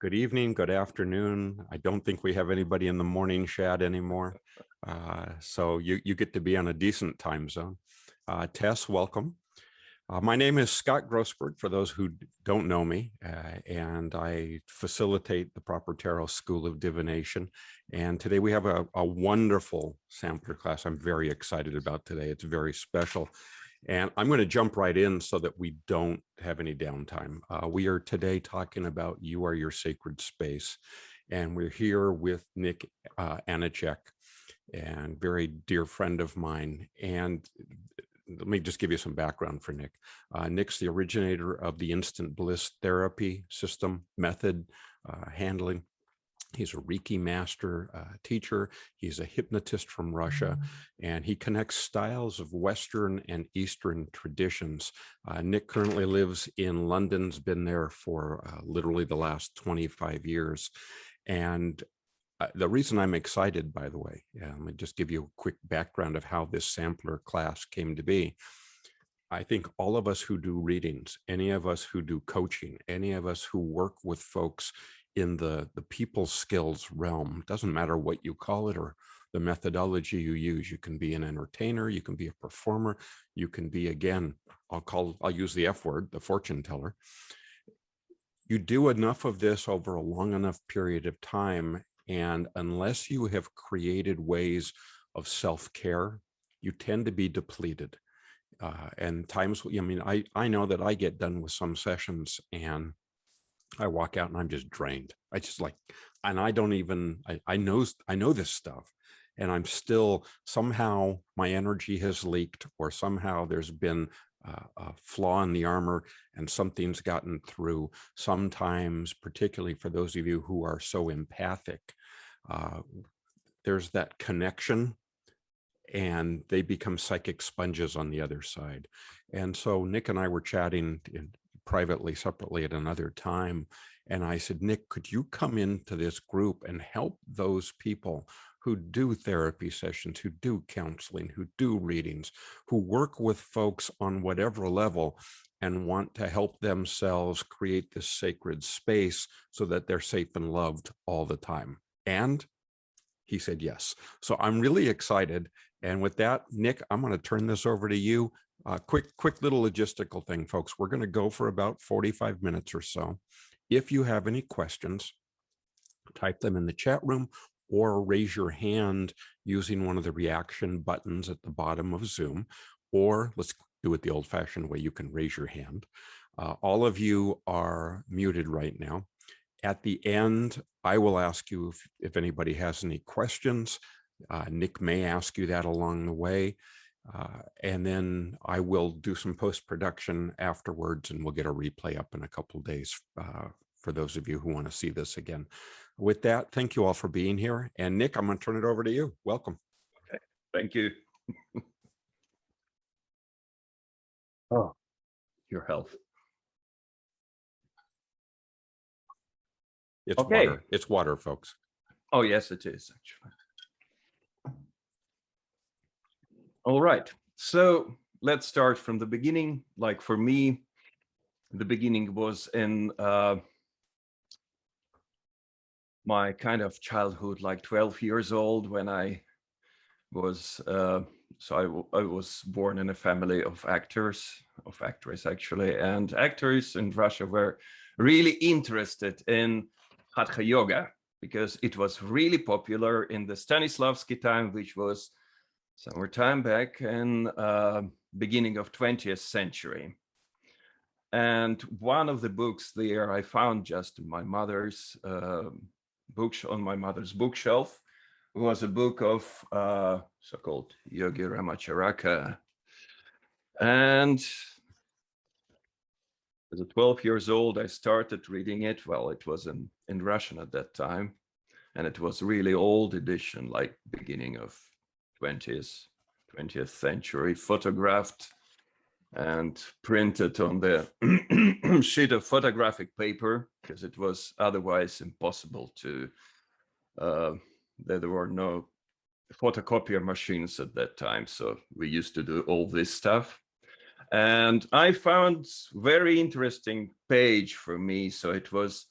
Good evening, good afternoon. I don't think we have anybody in the morning chat anymore. So you get to be on a decent time zone. Tess, welcome. My name is Scott Grossberg, for those who don't know me, and I facilitate the Proper Tarot School of Divination. And today we have a wonderful sampler class I'm very excited about today. It's very special. And I'm going to jump right in so that we don't have any downtime. We are today talking about You Are Your Sacred Space. And we're here with Nik Aneychik, and very dear friend of mine. And let me just give you some background for Nik. Nik's the originator of the instant bliss therapy system method handling. He's a Reiki master teacher. He's a hypnotist from Russia, and he connects styles of Western and Eastern traditions. Nik currently lives in London, has been there for literally the last 25 years. And the reason I'm excited, by the way, let me just give you a quick background of how this sampler class came to be. I think all of us who do readings, any of us who do coaching, any of us who work with folks in the people skills realm, doesn't matter what you call it or the methodology you use. You can be an entertainer, you can be a performer, you can be, again, I'll use the F word, the fortune teller. You do enough of this over a long enough period of time, and unless you have created ways of self-care, you tend to be depleted. And times, I mean, I know that I get done with some sessions and I walk out and I'm just drained. I just like, and I don't even, I know this stuff, and I'm still, somehow my energy has leaked, or somehow there's been a flaw in the armor and something's gotten through. Sometimes, particularly for those of you who are so empathic, there's that connection and they become psychic sponges on the other side. And so Nik and I were chatting privately, separately at another time. And I said, Nik, could you come into this group and help those people who do therapy sessions, who do counseling, who do readings, who work with folks on whatever level and want to help themselves create this sacred space so that they're safe and loved all the time? And he said yes. So I'm really excited. And with that, Nik, I'm going to turn this over to you. Quick little logistical thing, folks. We're going to go for about 45 minutes or so. If you have any questions, type them in the chat room or raise your hand using one of the reaction buttons at the bottom of Zoom, or let's do it the old-fashioned way. You can raise your hand. All of you are muted right now. At the end, I will ask you if anybody has any questions. Nik may ask you that along the way. And then I will do some post-production afterwards, and we'll get a replay up in a couple of days for those of you who want to see this again. With that, thank you all for being here. And Nik, I'm going to turn it over to you. Welcome. Okay, thank you. Oh, your health. It's okay. Water. It's water, folks. Oh, yes, it is, actually. All right, so let's start from the beginning. Like for me, the beginning was in my kind of childhood, like 12 years old, when I was, I was born in a family of actors, of actresses actually, and actors in Russia were really interested in Hatha Yoga because it was really popular in the Stanislavski time, which was somewhere time back in beginning of 20th century. And one of the books there I found just in my mother's books on my mother's bookshelf was a book of so-called Yogi Ramacharaka. And as a 12 years old, I started reading it. Well, it was in Russian at that time, and it was really old edition, like beginning of 20th century, photographed and printed on the sheet of photographic paper, because it was otherwise impossible to, there were no photocopier machines at that time. So we used to do all this stuff. And I found very interesting page for me. So it was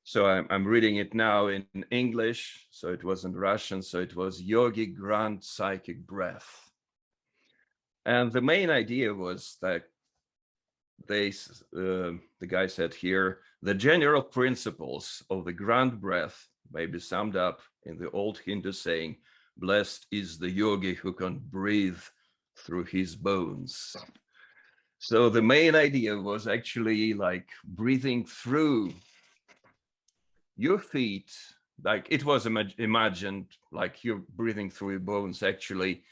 So I'm reading it now in English. So it wasn't Russian. So it was Yogi Grand Psychic Breath. And the main idea was that the guy said here, the general principles of the grand breath may be summed up in the old Hindu saying, blessed is the yogi who can breathe through his bones. So the main idea was actually like breathing through your feet, like it was imagined like you're breathing through your bones. Actually,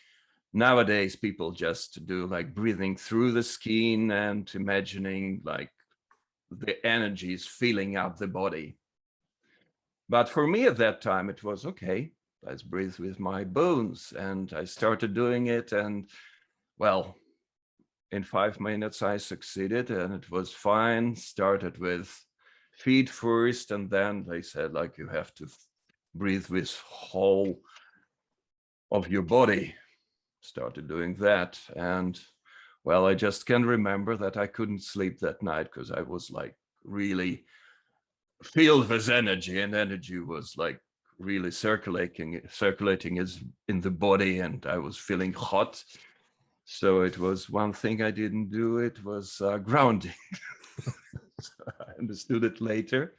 nowadays people just do like breathing through the skin and imagining like the energy is filling up the body. But for me at that time, it was okay, let's breathe with my bones. And I started doing it. And well, in 5 minutes, I succeeded and it was fine. Started with feet first. And then they said, like, you have to breathe with whole of your body. Started doing that. And well, I just can remember that I couldn't sleep that night because I was like really filled with energy, and energy was like really circulating is in the body, and I was feeling hot. So it was one thing I didn't do. It was grounding. So I understood it later.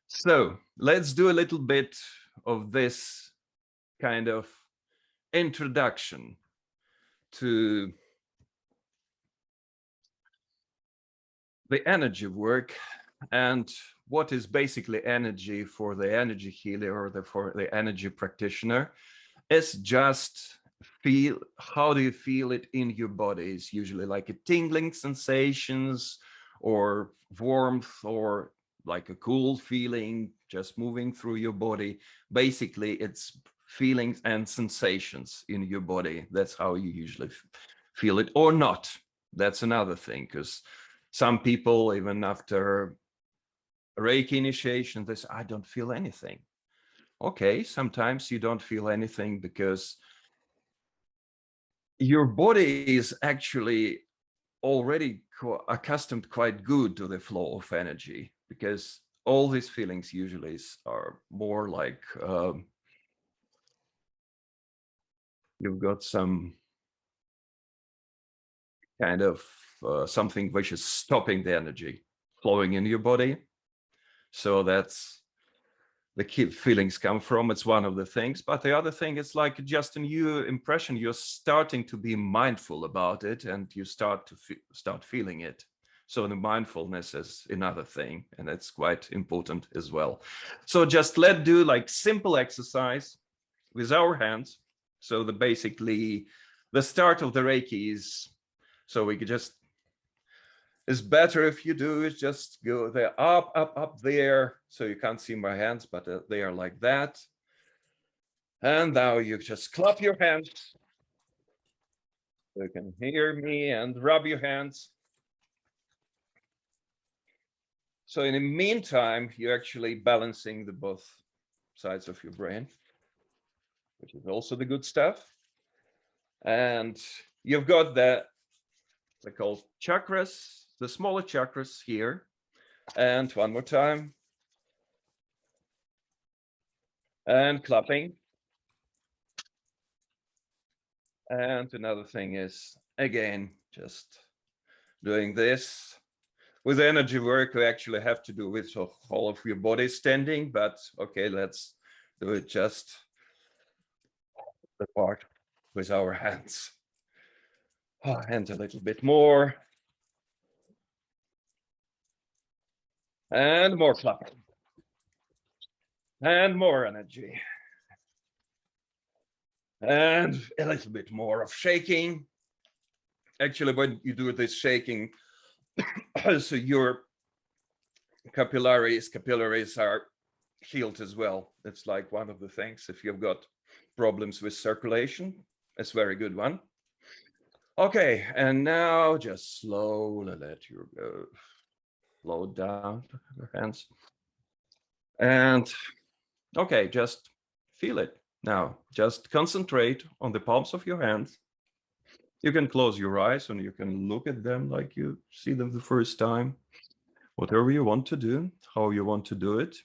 So let's do a little bit of this kind of introduction to the energy work and what is basically energy for the energy healer or for the energy practitioner. Is just feel, how do you feel it in your body? It's usually like a tingling sensations or warmth or like a cool feeling just moving through your body. Basically, it's feelings and sensations in your body. That's how you usually feel it, or not. That's another thing, because some people, even after Reiki initiation, they say, I don't feel anything. Okay, sometimes you don't feel anything because your body is actually already accustomed quite good to the flow of energy, because all these feelings usually are more like you've got some kind of something which is stopping the energy flowing in your body. So that's the key feelings come from. It's one of the things. But the other thing is like just a new impression. You're starting to be mindful about it, and you start to start feeling it. So the mindfulness is another thing, and it's quite important as well. So just let's do like simple exercise with our hands. So basically the start of the Reiki is, so we could just, it's better if you do is just go there, up there. So you can't see my hands, but they are like that. And now you just clap your hands. So you can hear me, and rub your hands. So in the meantime, you're actually balancing the both sides of your brain, which is also the good stuff. And you've got that, they're called chakras, the smaller chakras here. And one more time. And clapping. And another thing is, again, just doing this. With energy work, we actually have to do with the whole of your body standing, but okay, let's do it just the part with our hands. And a little bit more. And more clapping. And more energy. And a little bit more of shaking. Actually, when you do this shaking, so your capillaries are healed as well. It's like one of the things, if you've got problems with circulation, it's a very good one. Okay, and now just slowly let your go slow down your hands. And okay, just feel it. Now, just concentrate on the palms of your hands. You can close your eyes and you can look at them like you see them the first time. whatever you want to do, how you want to do it.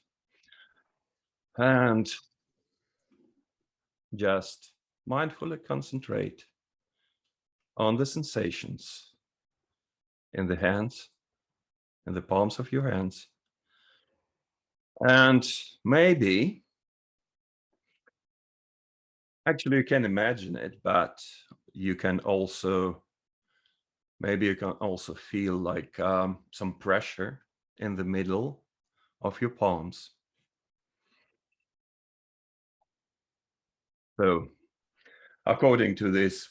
And just mindfully concentrate on the sensations in the hands, in the palms of your hands. And maybe, actually you can imagine it, but you can also, maybe you can also feel like some pressure in the middle of your palms. So according to this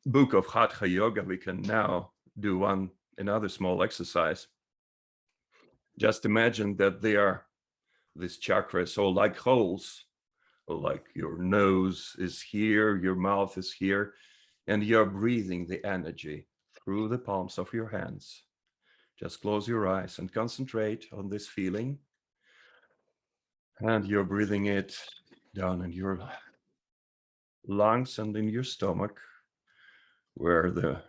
book of Hatha Yoga, we can now do another small exercise. Just imagine that they are these chakras, so like holes, or like your nose is here, your mouth is here, and you're breathing the energy through the palms of your hands. Just close your eyes and concentrate on this feeling. And you're breathing it down in your lungs and in your stomach, where the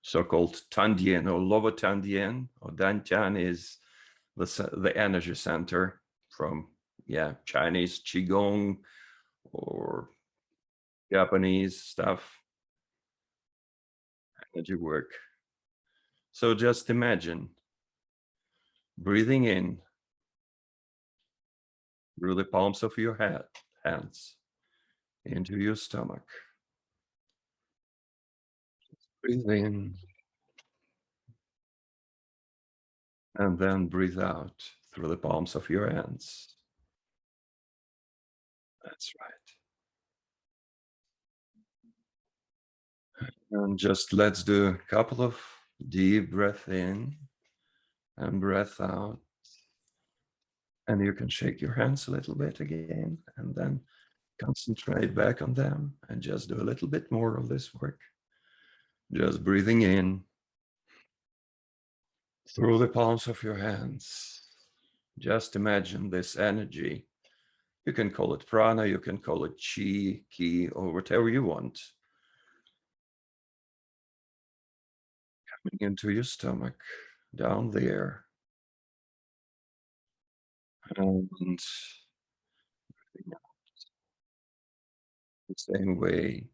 so-called Tandien or lower Tandien or Dantian is the energy center from Chinese Qigong or Japanese stuff, energy work. So just imagine breathing in through the palms of your hands into your stomach. Breathe in and then breathe out through the palms of your hands. That's right. And just let's do a couple of deep breath in and breath out. And you can shake your hands a little bit again and then concentrate back on them and just do a little bit more of this work. Just breathing in through the palms of your hands. Just imagine this energy. You can call it prana, you can call it chi, ki, or whatever you want. Coming into your stomach, down there. And the same way.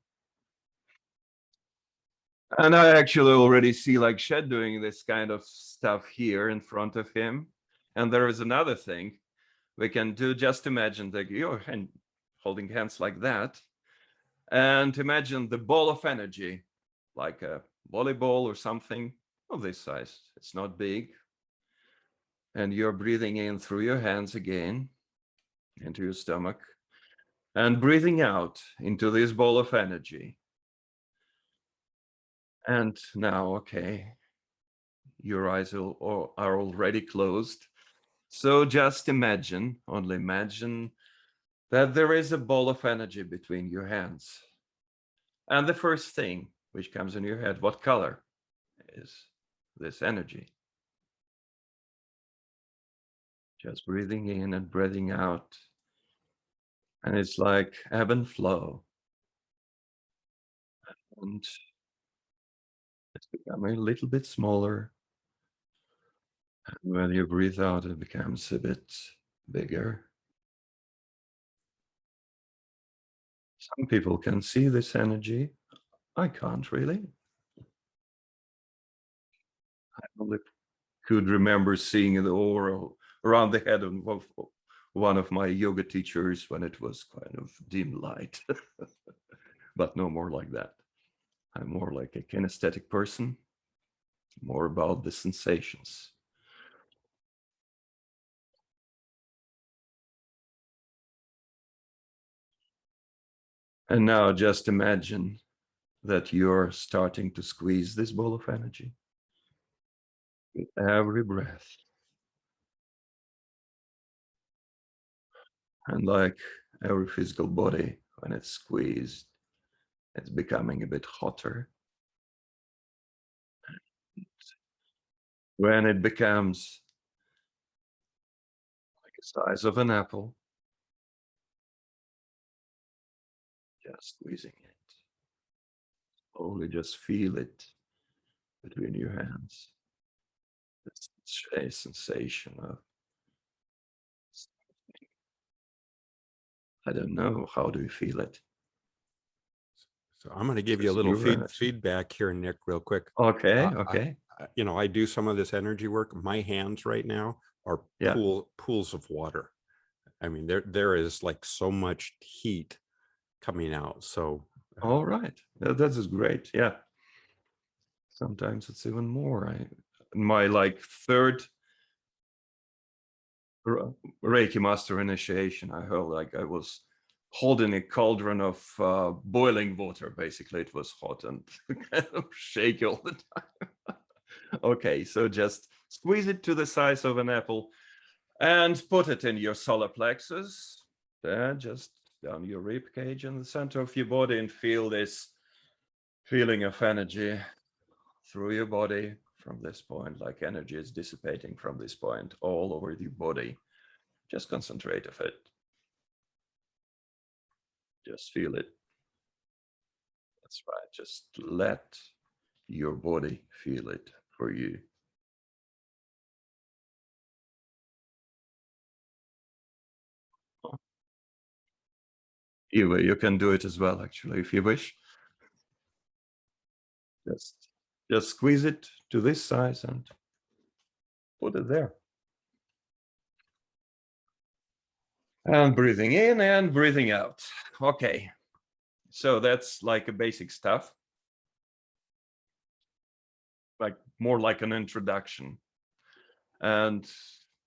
And I actually already see like Shed doing this kind of stuff here in front of him. And there is another thing we can do. Just imagine that you're holding hands like that. And imagine the ball of energy, like a volleyball or something of this size. It's not big. And you're breathing in through your hands again into your stomach and breathing out into this ball of energy. And now, okay, your eyes are already closed. So just imagine, only imagine that there is a ball of energy between your hands. And the first thing which comes in your head, what color is this energy? Just breathing in and breathing out. And it's like ebb and flow. And it's becoming a little bit smaller. And when you breathe out, it becomes a bit bigger. Some people can see this energy. I can't really. I only could remember seeing the aura around the head of one of my yoga teachers when it was kind of dim light. But no more like that. I'm more like a kinesthetic person, more about the sensations. And now just imagine that you're starting to squeeze this ball of energy with every breath. And like every physical body, when it's squeezed, it's becoming a bit hotter. When it becomes like the size of an apple, just squeezing it. Slowly just feel it between your hands. It's a sensation of, I don't know, how do you feel it? So I'm going to give you a Just little your energy. feedback here, Nick, real quick. Okay, Uh, okay. I do some of this energy work. My hands right now are Yeah. pools of water. I mean, there is like so much heat coming out. So All right. That is great. Yeah. Sometimes it's even more. My like third Reiki master initiation, I felt like I was holding a cauldron of boiling water. Basically, it was hot and kind of shaky all the time. Okay, so just squeeze it to the size of an apple and put it in your solar plexus. Then just down your rib cage in the center of your body, and feel this feeling of energy through your body from this point, like energy is dissipating from this point all over your body. Just concentrate of it. Just feel it. That's right. Just let your body feel it for you. Eva, you can do it as well, actually, if you wish. Just squeeze it to this size and put it there. And breathing in and breathing out. Okay. So that's like a basic stuff. Like more like an introduction. And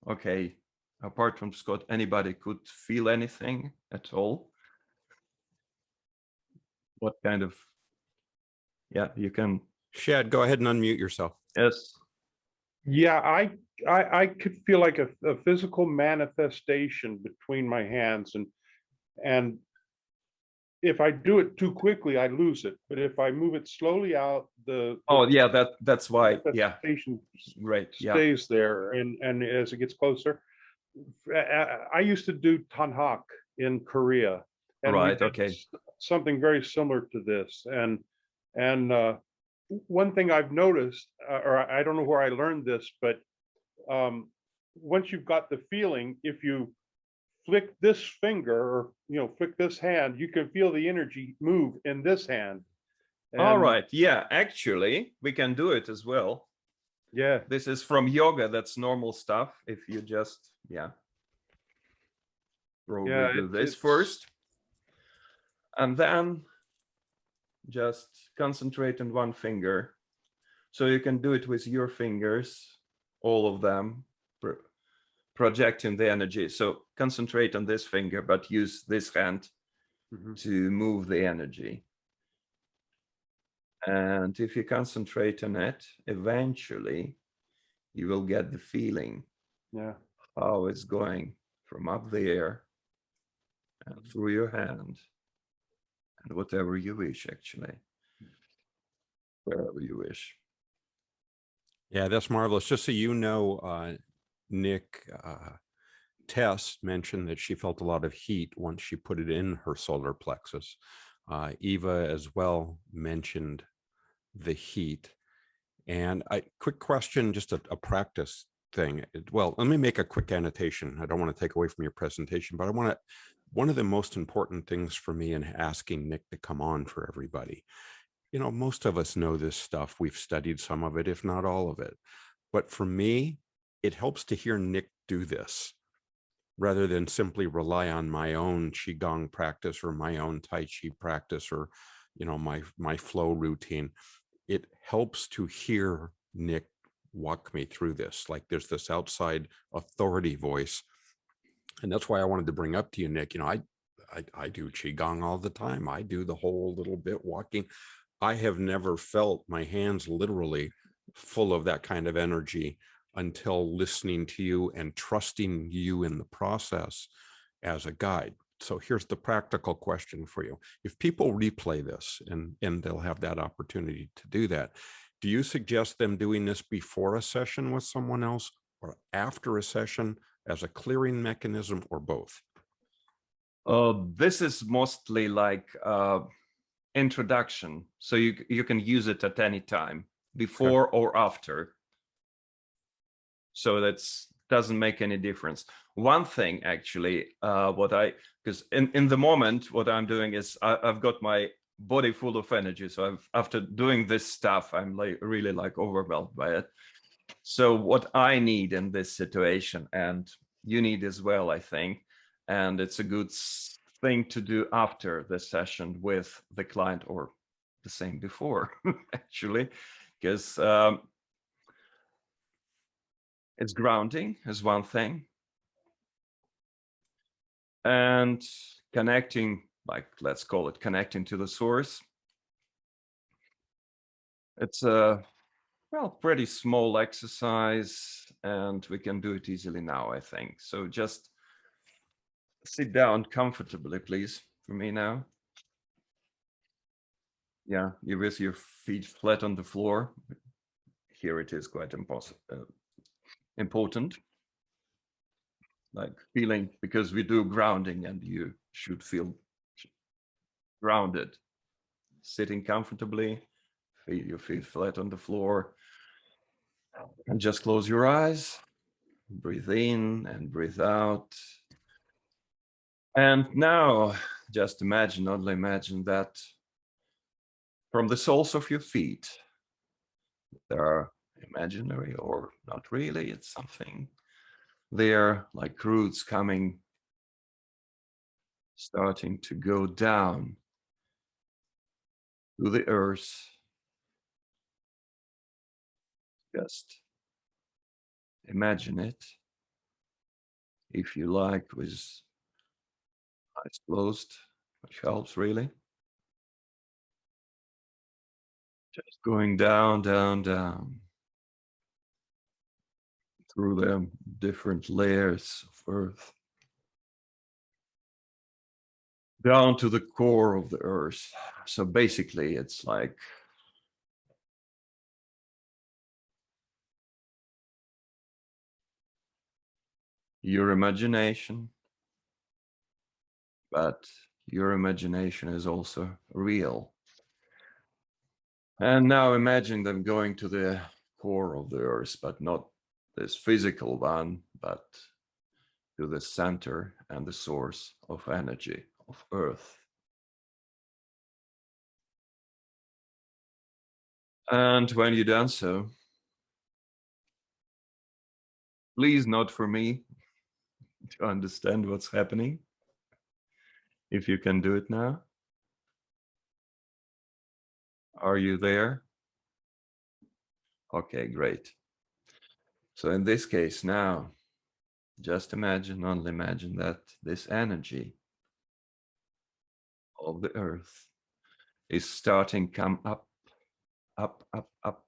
okay, apart from Scott, anybody could feel anything at all? What kind of, yeah, you can. Shad, go ahead and unmute yourself. Yes. Yeah, I could feel like a physical manifestation between my hands, and if I do it too quickly, I lose it. But if I move it slowly out, Oh yeah, that's why. Yeah, manifestation right. Yeah. stays there, and as it gets closer, I used to do tanhak in Korea, and we Right. did Okay. something very similar to this. And one thing I've noticed, or I don't know where I learned this, but once you've got the feeling, if you flick this finger or flick this hand, you can feel the energy move in this hand. All right. Yeah, actually, we can do it as well. Yeah. This is from yoga. That's normal stuff. If you just, yeah. Probably do this first. And then just concentrate on one finger. So you can do it with your fingers, all of them, projecting the energy. So concentrate on this finger, but use this hand to move the energy. And if you concentrate on it, eventually you will get the feeling how it's going from up there and through your hand and whatever you wish, actually, wherever you wish. Yeah, that's marvelous. Just so you know, Nick, Tess mentioned that she felt a lot of heat once she put it in her solar plexus. Eva as well mentioned the heat. And quick question, just a practice thing. Well, let me make a quick annotation. I don't want to take away from your presentation, but one of the most important things for me in asking Nick to come on for everybody, most of us know this stuff. We've studied some of it, if not all of it. But for me, it helps to hear Nick do this rather than simply rely on my own Qigong practice or my own Tai Chi practice or, my flow routine. It helps to hear Nick walk me through this. Like there's this outside authority voice. And that's why I wanted to bring up to you, Nick, I do Qigong all the time. I do the whole little bit walking. I have never felt my hands literally full of that kind of energy until listening to you and trusting you in the process as a guide. So here's the practical question for you. If people replay this and they'll have that opportunity to do that, do you suggest them doing this before a session with someone else or after a session as a clearing mechanism or both? This is mostly like introduction. So you can use it at any time, before or after. So that's doesn't make any difference. One thing actually, because in the moment, what I'm doing is I've got my body full of energy. So after doing this stuff, I'm like really like overwhelmed by it. So what I need in this situation, and you need as well, I think, and it's a good thing to do after the session with the client, or the same before, actually, because it's grounding is one thing, and connecting, like let's call it connecting to the source. It's a pretty small exercise, and we can do it easily now, I think. So just sit down comfortably, please, for me now. Yeah, you with your feet flat on the floor. Here it is quite important. Like feeling, because we do grounding and you should feel grounded. Sitting comfortably, feel your feet flat on the floor. And just close your eyes, breathe in and breathe out. And now just imagine, only imagine that from the soles of your feet, there are imaginary or not really, it's something there, like roots coming, starting to go down to the earth. Just imagine it, if you like, with eyes closed, which helps really. Just going down, down, down through the different layers of earth, down to the core of the earth. So basically, it's like your imagination, but your imagination is also real. And now imagine them going to the core of the earth, but not this physical one, but to the center and the source of energy of earth. And when you've done so, please not for me to understand what's happening, if you can do it now. Are you there? Okay, great. So in this case now, just imagine, only imagine that this energy of the earth is starting come up, up, up, up.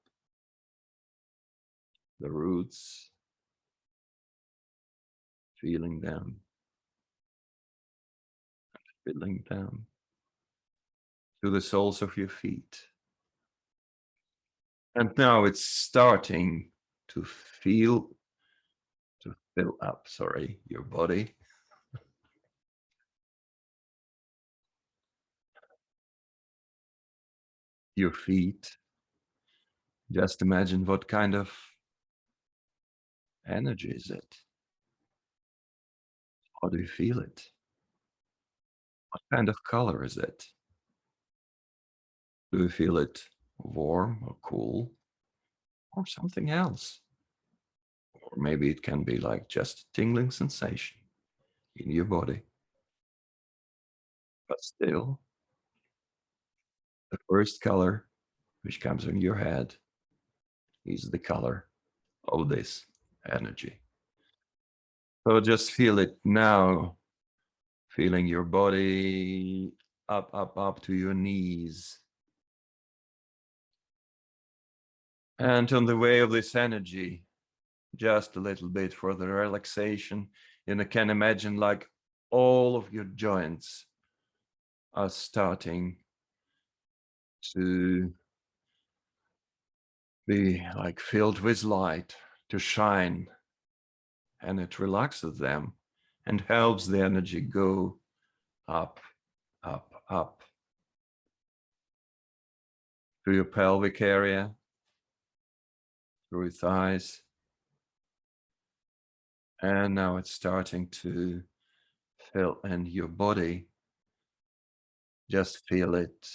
The roots, feeling them, filling them to the soles of your feet. And now it's starting to fill up, your body. Your feet. Just imagine what kind of energy is it? How do you feel it? What kind of color is it? Do you feel it warm or cool or something else? Or maybe it can be like just a tingling sensation in your body. But still, the first color which comes in your head is the color of this energy. So just feel it now, feeling your body up, up, up to your knees. And on the way of this energy, just a little bit for the relaxation, you can imagine like all of your joints are starting to be like filled with light, to shine, and it relaxes them and helps the energy go up, up, up to your pelvic area, through your thighs, And now it's starting to fill in your body. Just feel it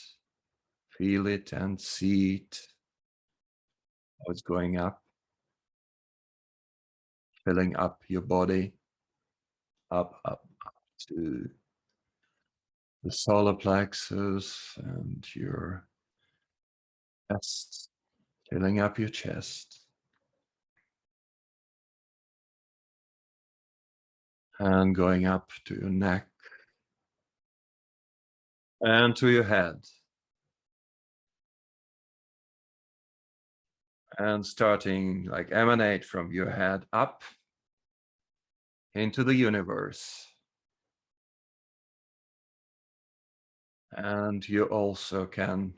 and see it, how it's going up, filling up your body, up to the solar plexus and your chest, filling up your chest. And going up to your neck and to your head. And starting like emanate from your head up into the universe. And you also can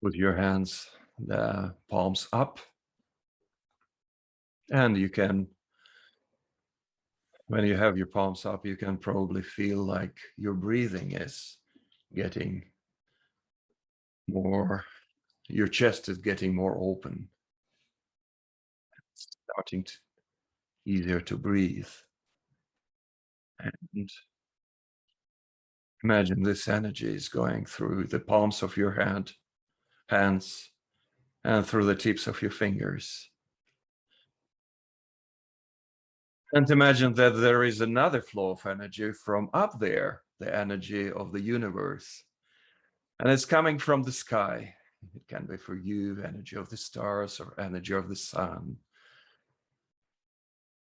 put your hands, the palms up. And you can, when you have your palms up, you can probably feel like your breathing is getting more, your chest is getting more open. It's starting to easier to breathe. And imagine this energy is going through the palms of your hands, and through the tips of your fingers. And imagine that there is another flow of energy from up there, the energy of the universe. And it's coming from the sky. It can be for you, energy of the stars or energy of the sun.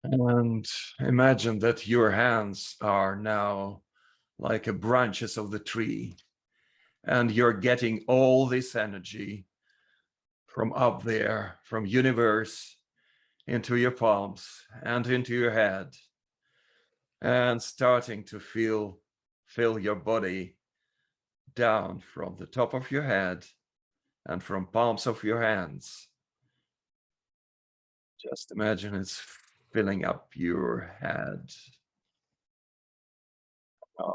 And imagine that your hands are now like branches of the tree, and you're getting all this energy from up there, from universe, into your palms and into your head, and starting to fill your body down from the top of your head and from palms of your hands. Just imagine it's filling up your head,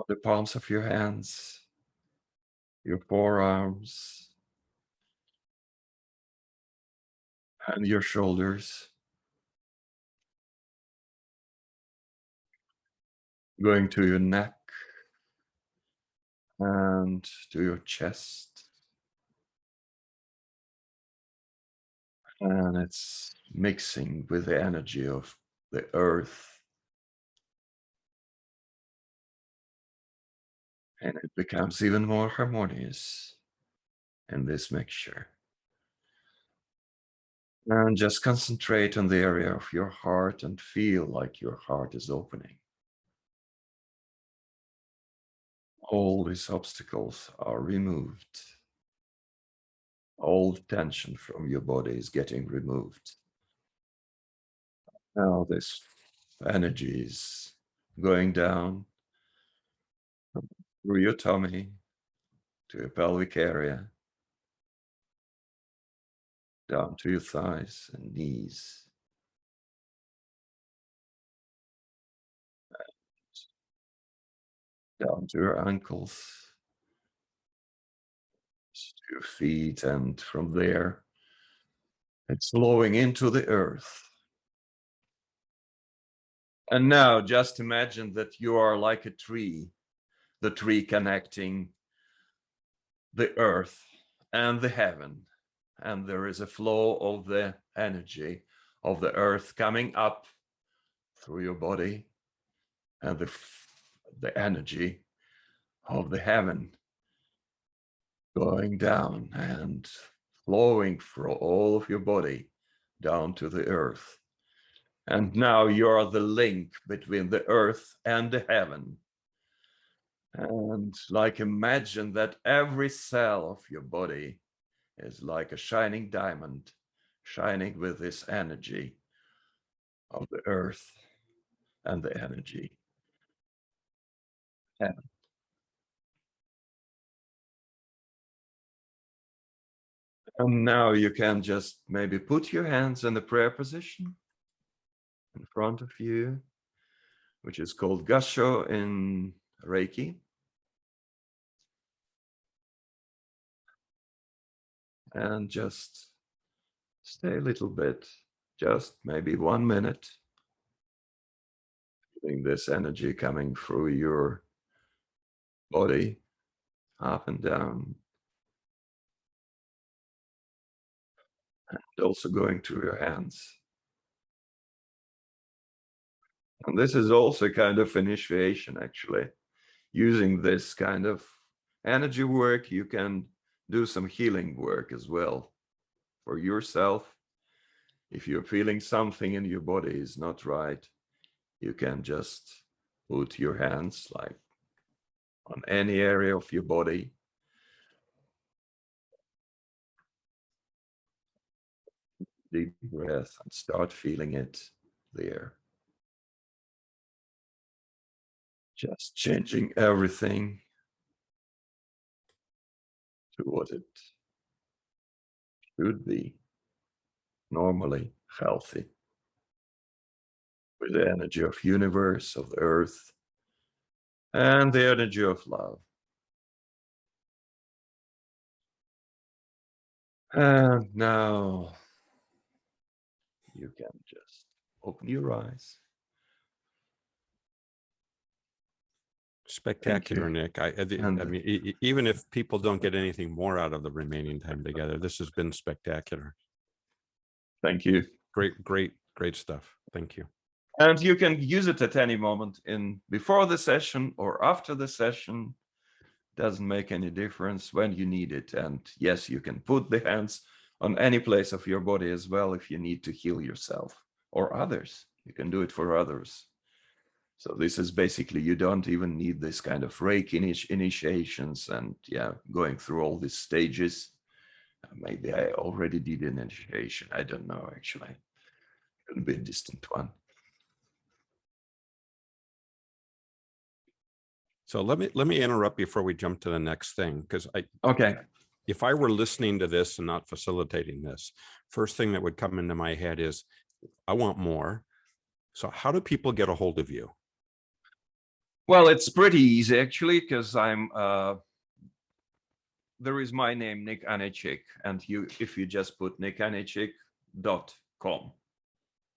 the palms of your hands, your forearms, and your shoulders, going to your neck and to your chest. And it's mixing with the energy of the earth. And it becomes even more harmonious in this mixture. And just concentrate on the area of your heart and feel like your heart is opening. All these obstacles are removed. All tension from your body is getting removed. Now this energy is going down through your tummy to your pelvic area, down to your thighs and knees, down to your ankles, to your feet, and from there it's flowing into the earth. And now just imagine that you are like a tree, the tree connecting the earth and the heaven. And there is a flow of the energy of the earth coming up through your body, and the energy of the heaven going down and flowing through all of your body down to the earth. And now you are the link between the earth and the heaven. And like imagine that every cell of your body is like a shining diamond, shining with this energy of the earth and the energy of heaven. And now you can just maybe put your hands in the prayer position in front of you, which is called Gasho in Reiki. And just stay a little bit Just maybe 1 minute. Feeling this energy coming through your body, up and down. And also going through your hands. And this is also kind of initiation, actually. Using this kind of energy work, you can do some healing work as well for yourself. If you're feeling something in your body is not right, you can just put your hands like on any area of your body. Deep breath and start feeling it there. Just changing everything to what it should be, normally healthy, with the energy of universe, of the earth, and the energy of love. And now you can just open your eyes. Spectacular, Nick. I mean, even if people don't get anything more out of the remaining time together, this has been spectacular. Thank you. Great stuff. Thank you. And you can use it at any moment in before the session or after the session. Doesn't make any difference when you need it. And yes, you can put the hands on any place of your body as well if you need to heal yourself or others. You can do it for others. So this is basically, you don't even need this kind of Reiki initiations and going through all these stages. Maybe I already did an initiation. I don't know, actually. Could be a distant one. So let me interrupt before we jump to the next thing, because okay. If I were listening to this and not facilitating this, first thing that would come into my head is, I want more. So how do people get a hold of you? Well, it's pretty easy, actually, because I'm there is my name, Nik Aneychik, and if you just put nikaneychik.com,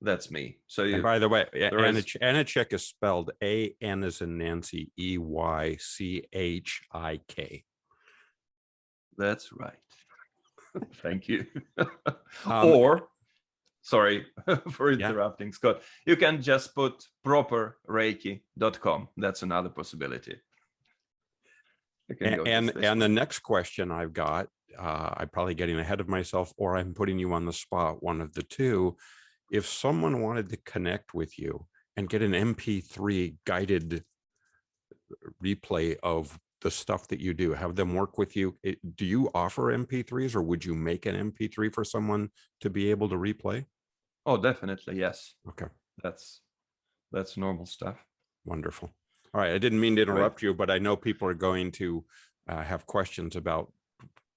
that's me. So and by the way, Aneychik is spelled A-N as in Nancy, E-Y-C-H-I-K. That's right. Thank you. Or, sorry for interrupting, Scott. You can just put properreiki.com. That's another possibility. And the next question I've got, I'm probably getting ahead of myself, or I'm putting you on the spot, one of the two. If someone wanted to connect with you and get an MP3 guided replay of the stuff that you do, have them work with you, do you offer MP3s, or would you make an MP3 for someone to be able to replay? Oh, definitely, yes. Okay. That's normal stuff. Wonderful. All right. I didn't mean to interrupt you, but I know people are going to have questions about.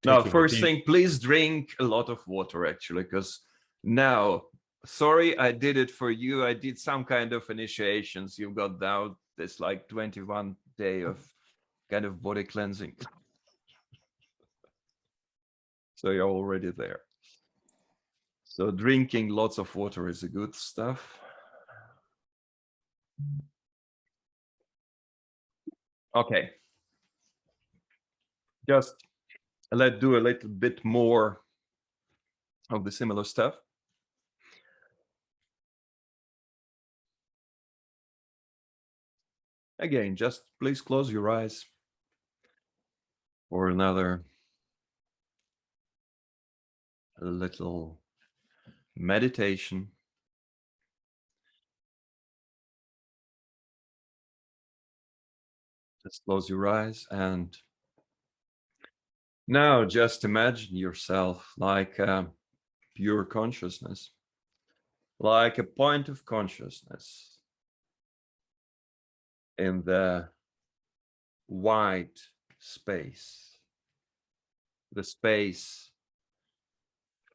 Now, first thing, please drink a lot of water, actually, because now, sorry, I did it for you. I did some kind of initiations. You got now this like 21 day of kind of body cleansing. So you're already there. So drinking lots of water is a good stuff. Okay. Just let's do a little bit more of the similar stuff. Again, just please close your eyes for another little meditation. Just close your eyes, and now just imagine yourself like a pure consciousness, like a point of consciousness in the white space, the space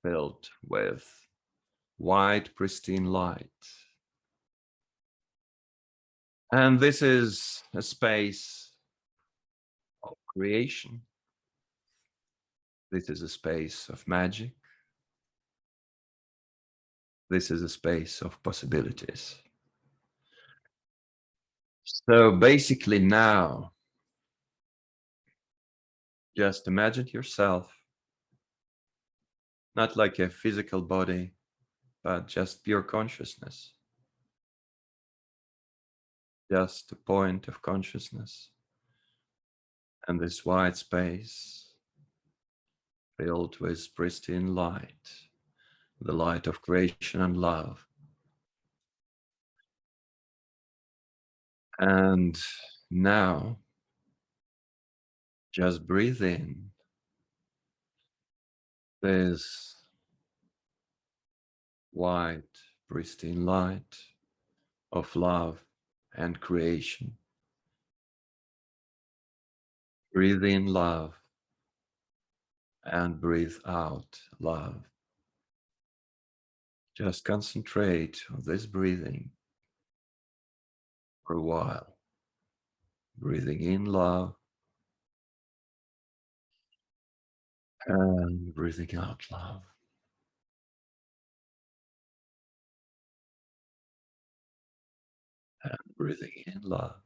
filled with white, pristine light. And this is a space of creation. This is a space of magic. This is a space of possibilities. So basically now, just imagine yourself, not like a physical body, but just pure consciousness. Just a point of consciousness. And this wide space filled with pristine light, the light of creation and love. And now, just breathe in this white, pristine light of love and creation. Breathe in love and breathe out love. Just concentrate on this breathing for a while. Breathing in love and breathing out love. And breathing in love.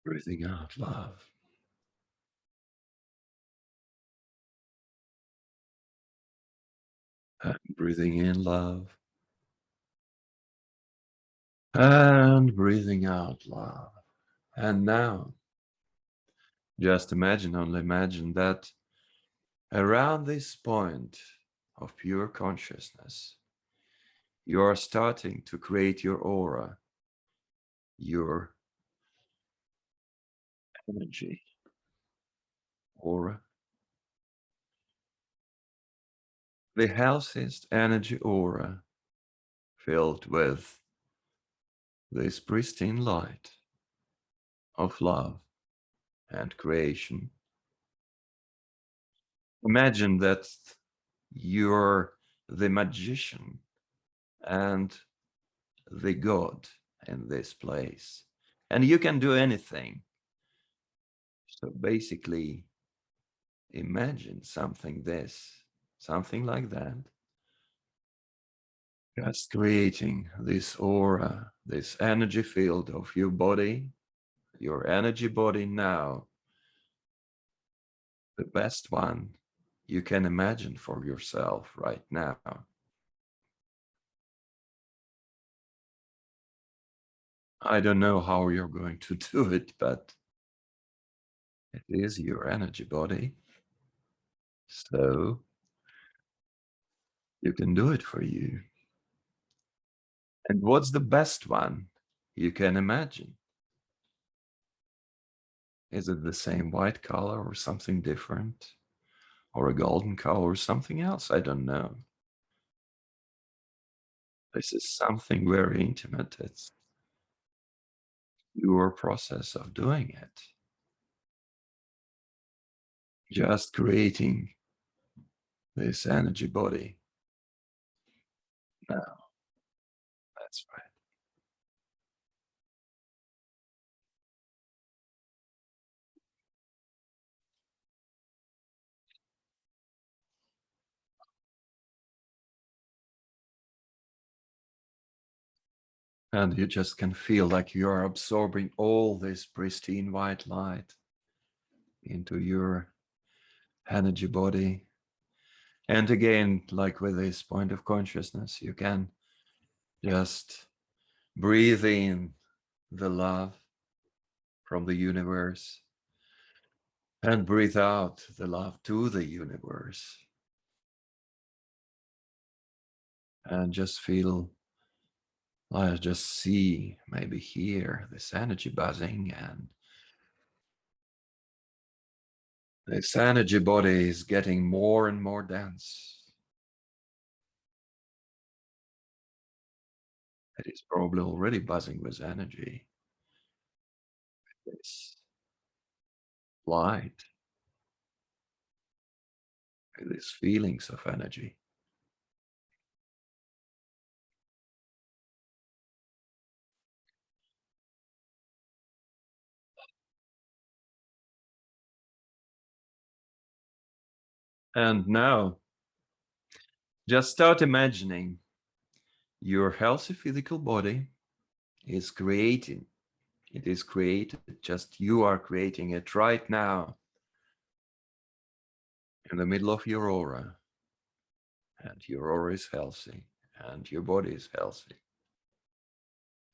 Breathing out love. And breathing in love. And breathing out love. And now, just imagine, only imagine that around this point of pure consciousness, you are starting to create your aura, your energy aura. The healthiest energy aura filled with this pristine light of love and creation. Imagine that you're the magician and the god in this place, and you can do anything. So basically, imagine something like that. Just creating this aura, this energy field of your body, your energy body now, the best one you can imagine for yourself right now. I don't know how you're going to do it, but it is your energy body. So you can do it for you. And what's the best one you can imagine? Is it the same white color or something different? Or a golden color or something else? I don't know. This is something very intimate. It's your process of doing it. Just creating this energy body. Now, that's right. And you just can feel like you are absorbing all this pristine white light into your energy body. And again, like with this point of consciousness, you can just breathe in the love from the universe and breathe out the love to the universe. And just feel, I just see, maybe hear this energy buzzing, and this energy body is getting more and more dense. It is probably already buzzing with energy. This light, these feelings of energy. And now Just start imagining your healthy physical body is creating. It is created, just you are creating it right now in the middle of your aura. And your aura is healthy, and your body is healthy.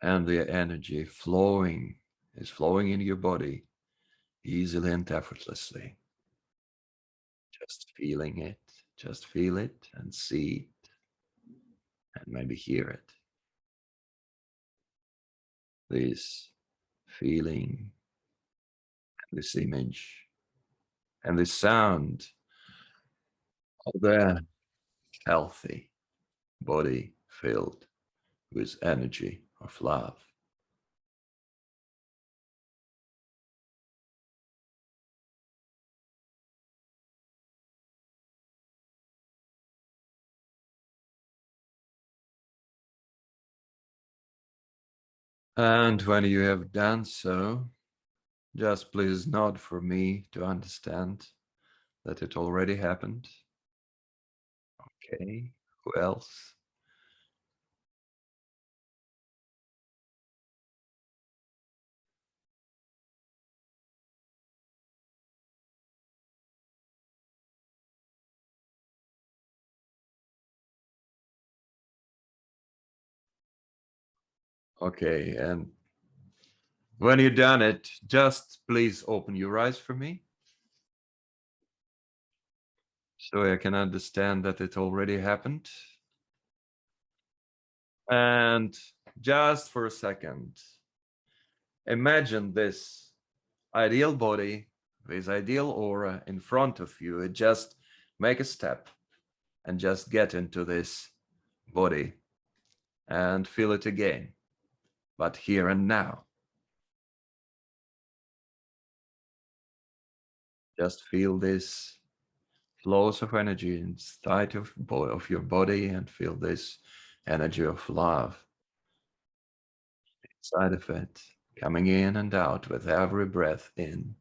And the energy is flowing in your body easily and effortlessly. Just feeling it, just feel it and see it, and maybe hear it. This feeling, this image, and this sound of the healthy body filled with energy of love. And when you have done so, just please nod for me to understand that it already happened. Okay, who else? Okay, and when you've done it, just please open your eyes for me, so I can understand that it already happened. And just for a second, imagine this ideal body, this ideal aura in front of you. And just make a step and just get into this body and feel it again, but here and now. Just feel this flows of energy inside of your body, and feel this energy of love inside of it, coming in and out with every breath in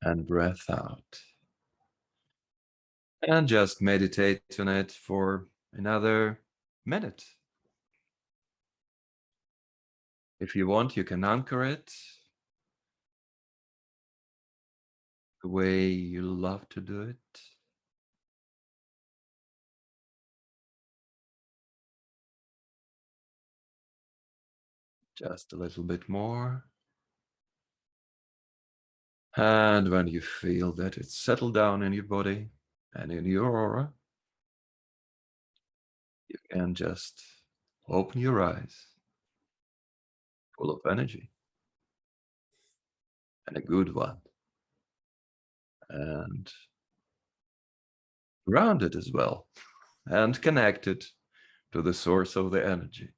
and breath out. And just meditate on it for another minute. If you want, you can anchor it the way you love to do it. Just a little bit more. And when you feel that it's settled down in your body and in your aura, you can just open your eyes, full of energy, and a good one, and grounded as well, and connected to the source of the energy.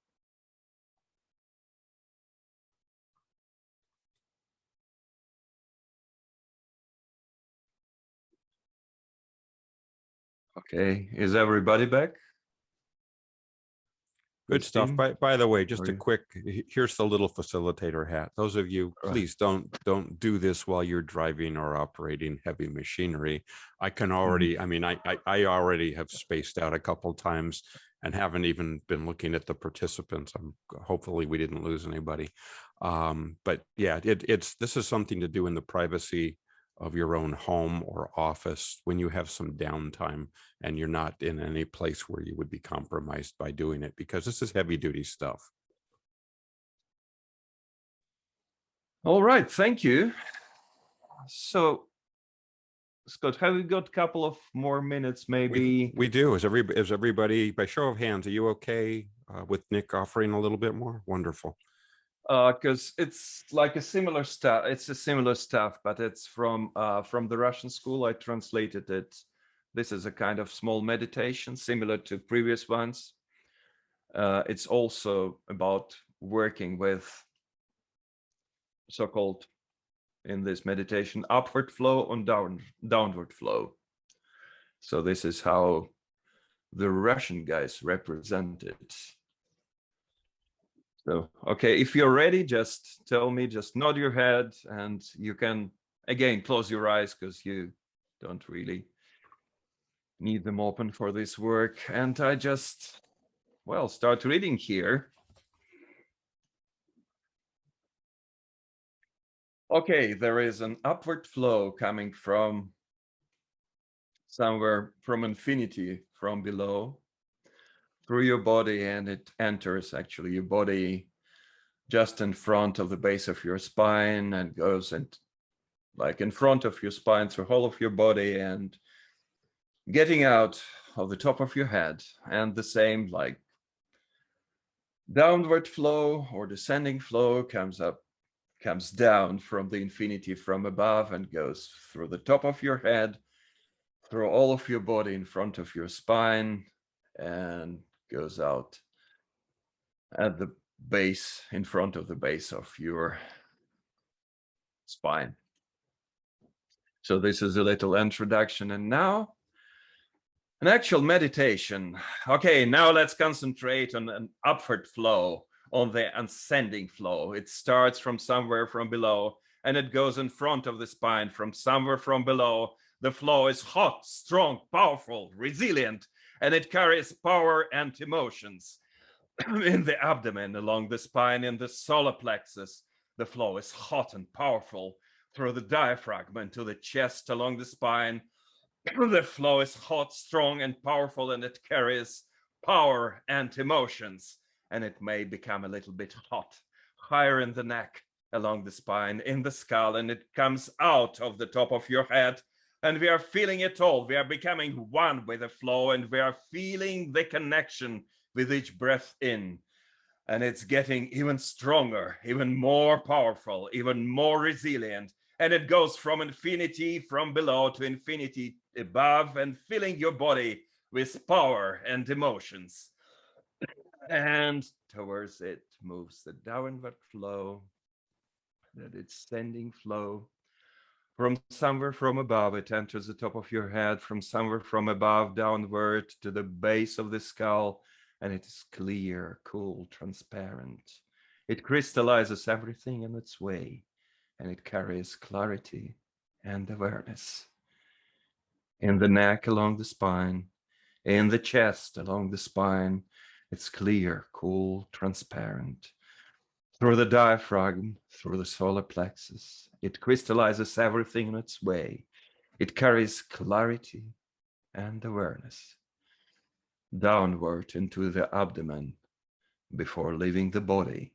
Okay, is everybody back? Good stuff. Christine? By the way, just Are a you- quick, here's the little facilitator hat. Those of you, Right. please don't do this while you're driving or operating heavy machinery. I can already, I mean, I already have spaced out a couple times and haven't even been looking at the participants. Hopefully we didn't lose anybody. But yeah, this is something to do in the privacy of your own home or office when you have some downtime and you're not in any place where you would be compromised by doing it, because this is heavy duty stuff. All right, thank you. So, Scott, have we got a couple of more minutes, maybe? We do. Is everybody, by show of hands, are you okay with Nik offering a little bit more? Wonderful. Because it's like a similar stuff. It's a similar stuff, but it's from the Russian school. I translated it. This is a kind of small meditation, similar to previous ones. It's also about working with so-called, in this meditation, upward flow and downward flow. So this is how the Russian guys represent it. So, okay, if you're ready, just tell me, just nod your head, and you can, again, close your eyes because you don't really need them open for this work. And I just, well, start reading here. Okay, there is an upward flow coming from somewhere from infinity, from below, through your body, and it enters actually your body just in front of the base of your spine and goes and like in front of your spine through whole of your body and getting out of the top of your head, and the same like downward flow or descending flow comes down from the infinity from above and goes through the top of your head, through all of your body in front of your spine, and goes out at the base, in front of the base of your spine. So this is a little introduction, and now an actual meditation. Okay, now let's concentrate on an upward flow, on the ascending flow. It starts from somewhere from below and it goes in front of the spine from somewhere from below. The flow is hot, strong, powerful, resilient, and it carries power and emotions. In the abdomen, along the spine, in the solar plexus, the flow is hot and powerful. Through the diaphragm into the chest, along the spine, the flow is hot, strong, and powerful, and it carries power and emotions. And it may become a little bit hot, higher in the neck, along the spine, in the skull, and it comes out of the top of your head. And we are feeling it all. We are becoming one with the flow, and we are feeling the connection with each breath in. And it's getting even stronger, even more powerful, even more resilient. And it goes from infinity from below to infinity above, and filling your body with power and emotions. And towards it moves the downward flow, that it's sending flow. From somewhere from above, it enters the top of your head, from somewhere from above downward to the base of the skull, and it is clear, cool, transparent. It crystallizes everything in its way, and it carries clarity and awareness. In the neck, along the spine, in the chest, along the spine, it's clear, cool, transparent. Through the diaphragm, through the solar plexus, it crystallizes everything in its way. It carries clarity and awareness downward into the abdomen before leaving the body.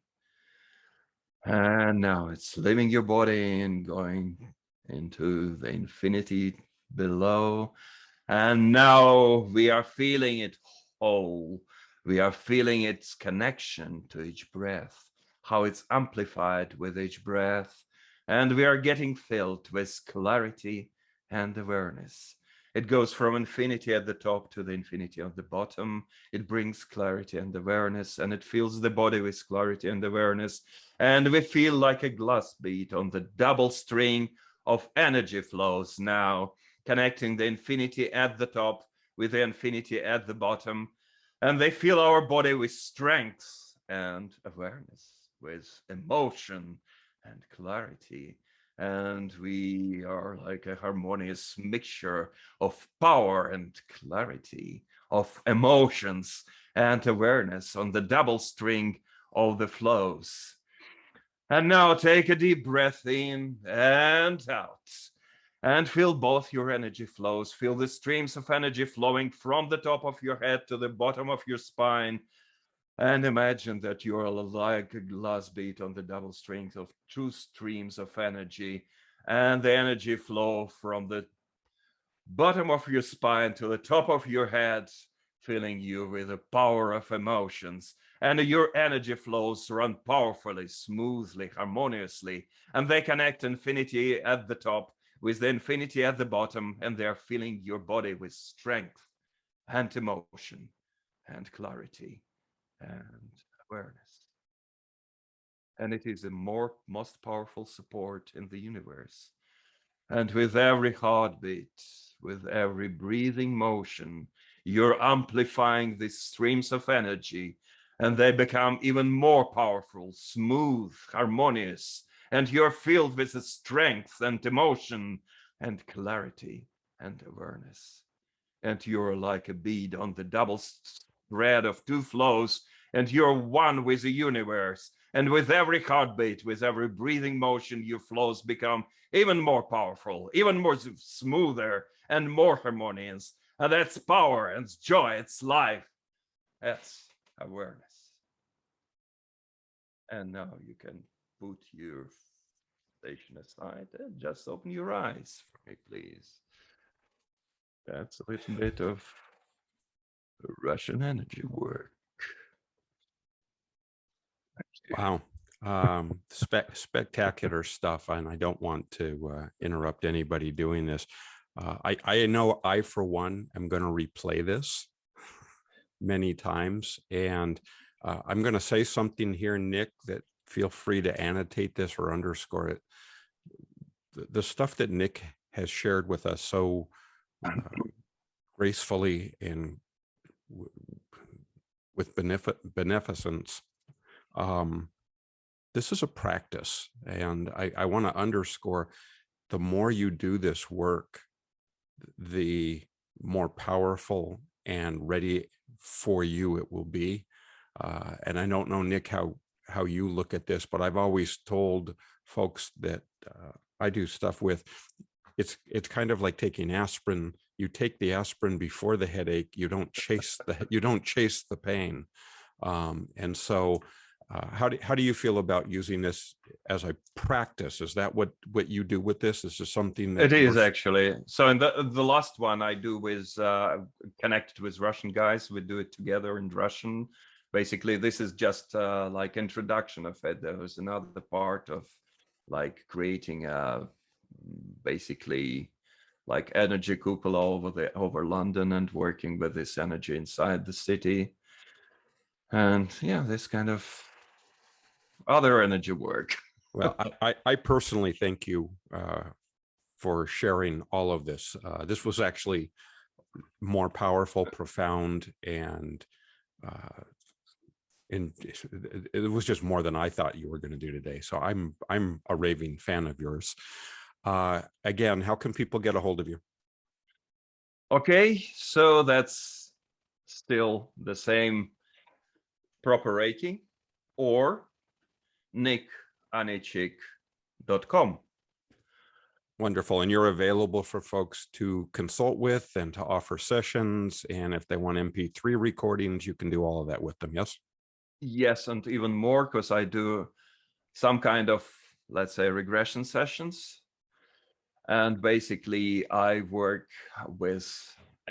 And now it's leaving your body and going into the infinity below. And now we are feeling it whole. We are feeling its connection to each breath, how it's amplified with each breath. And we are getting filled with clarity and awareness. It goes from infinity at the top to the infinity at the bottom. It brings clarity and awareness, and it fills the body with clarity and awareness. And we feel like a glass bead on the double string of energy flows now, connecting the infinity at the top with the infinity at the bottom. And they fill our body with strength and awareness, with emotion and clarity. And we are like a harmonious mixture of power and clarity, of emotions and awareness on the double string of the flows. And now take a deep breath in and out, and feel both your energy flows. Feel the streams of energy flowing from the top of your head to the bottom of your spine. And imagine that you are like a glass bead on the double strings of two streams of energy, and the energy flow from the bottom of your spine to the top of your head, filling you with the power of emotions. And your energy flows run powerfully, smoothly, harmoniously, and they connect infinity at the top with the infinity at the bottom, and they're filling your body with strength and emotion and clarity and awareness. And it is the most powerful support in the universe. And with every heartbeat, with every breathing motion, you're amplifying these streams of energy, and they become even more powerful, smooth, harmonious, and you're filled with the strength and emotion and clarity and awareness. and you're like a bead on the double thread of two flows, and you're one with the universe. And with every heartbeat, with every breathing motion, your flows become even more powerful, even more smoother, and more harmonious. And that's power, and it's joy, it's life, that's awareness. And now you can put your station aside and just open your eyes for me, please. That's a little bit of Russian energy work. Wow. Spectacular stuff. And I don't want to interrupt anybody doing this. I know I, for one, am going to replay this many times. And I'm going to say something here, Nick, that feel free to annotate this or underscore it. The stuff that Nik has shared with us so gracefully and with beneficence, this is a practice. And I want to underscore, the more you do this work, the more powerful and ready for you it will be. And I don't know, Nik, how you look at this, but I've always told folks that I do stuff with, it's kind of like taking aspirin. You take the aspirin before the headache. You don't chase the pain. And so how do you feel about using this as a practice? Is that what you do with this? Is this something that it is actually? So in the last one I do with connected with Russian guys, we do it together in Russian. Basically, this is just like introduction of it. There was another part of like creating basically like energy cupola over London and working with this energy inside the city. And yeah, this kind of other energy work. Well, I personally thank you for sharing all of this. This was actually more powerful, profound, and it was just more than I thought you were going to do today. So I'm a raving fan of yours. Again, how can people get a hold of you? Okay, so that's still the same proper rating, or nikaneychik.com. Wonderful. And you're available for folks to consult with and to offer sessions. And if they want MP3 recordings, you can do all of that with them. Yes? Yes, and even more, because I do some kind of, let's say, regression sessions. And basically, I work with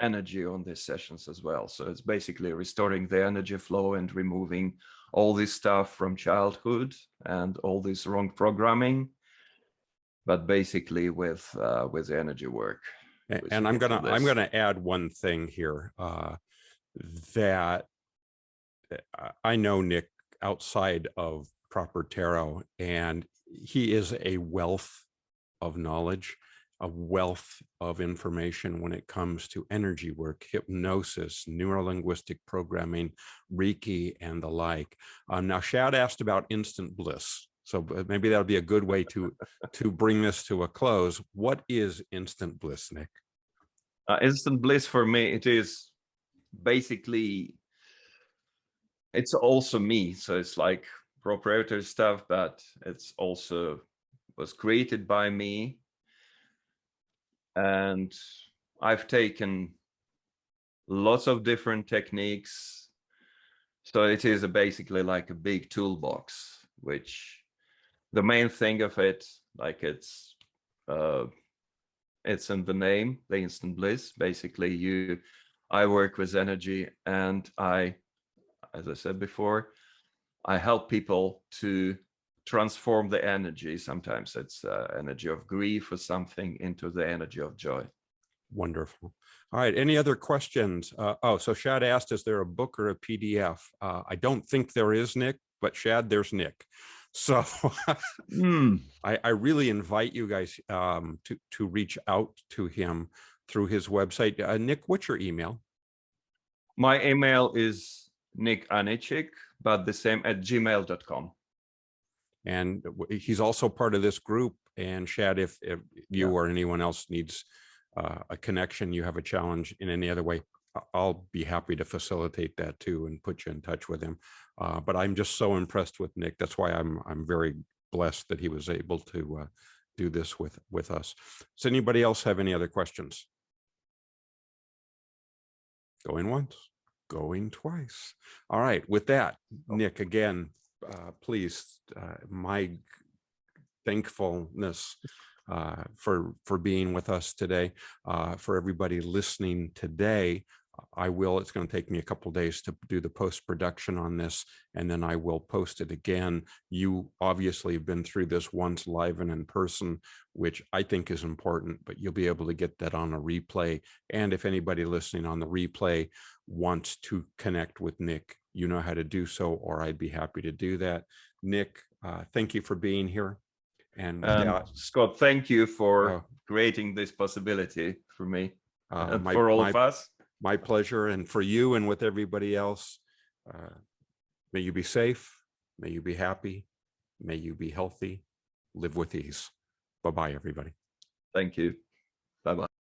energy on these sessions as well. So it's basically restoring the energy flow and removing all this stuff from childhood and all this wrong programming, but basically with energy work. And I'm gonna add one thing here that I know Nik outside of proper tarot, and he is a wealth of knowledge, a wealth of information when it comes to energy work, hypnosis, neurolinguistic programming, Reiki, and the like. Now, Shad asked about instant bliss. So maybe that'll be a good way to bring this to a close. What is instant bliss, Nik? Instant bliss for me, it is basically, it's also me. So it's like proprietary stuff, but it's also was created by me. And I've taken lots of different techniques. So it is basically like a big toolbox, which the main thing of it, like it's in the name, the instant bliss. Basically, I work with energy, and as I said before, I help people to transform the energy. Sometimes it's energy of grief or something into the energy of joy. Wonderful. All right. Any other questions? So Shad asked, is there a book or a PDF? I don't think there is, Nik, but Shad, there's Nik. So I really invite you guys to reach out to him through his website. Nik, what's your email? My email is Nik Aneychik, but the same at gmail.com. And he's also part of this group. And Shad, if you or anyone else needs a connection, you have a challenge in any other way, I'll be happy to facilitate that too and put you in touch with him. But I'm just so impressed with Nik. That's why I'm very blessed that he was able to do this with us. Does anybody else have any other questions? Going once, going twice. All right, with that, Nik, again, please, my thankfulness for being with us today. For everybody listening today, it's going to take me a couple days to do the post-production on this, and then I will post it again. You obviously have been through this once live and in person, which I think is important, but you'll be able to get that on a replay. And if anybody listening on the replay wants to connect with Nik, you know how to do so, or I'd be happy to do that. Nik, thank you for being here. And Scott, thank you for creating this possibility for me and for all of us. My pleasure. And for you and with everybody else, may you be safe. May you be happy. May you be healthy. Live with ease. Bye-bye, everybody. Thank you. Bye-bye.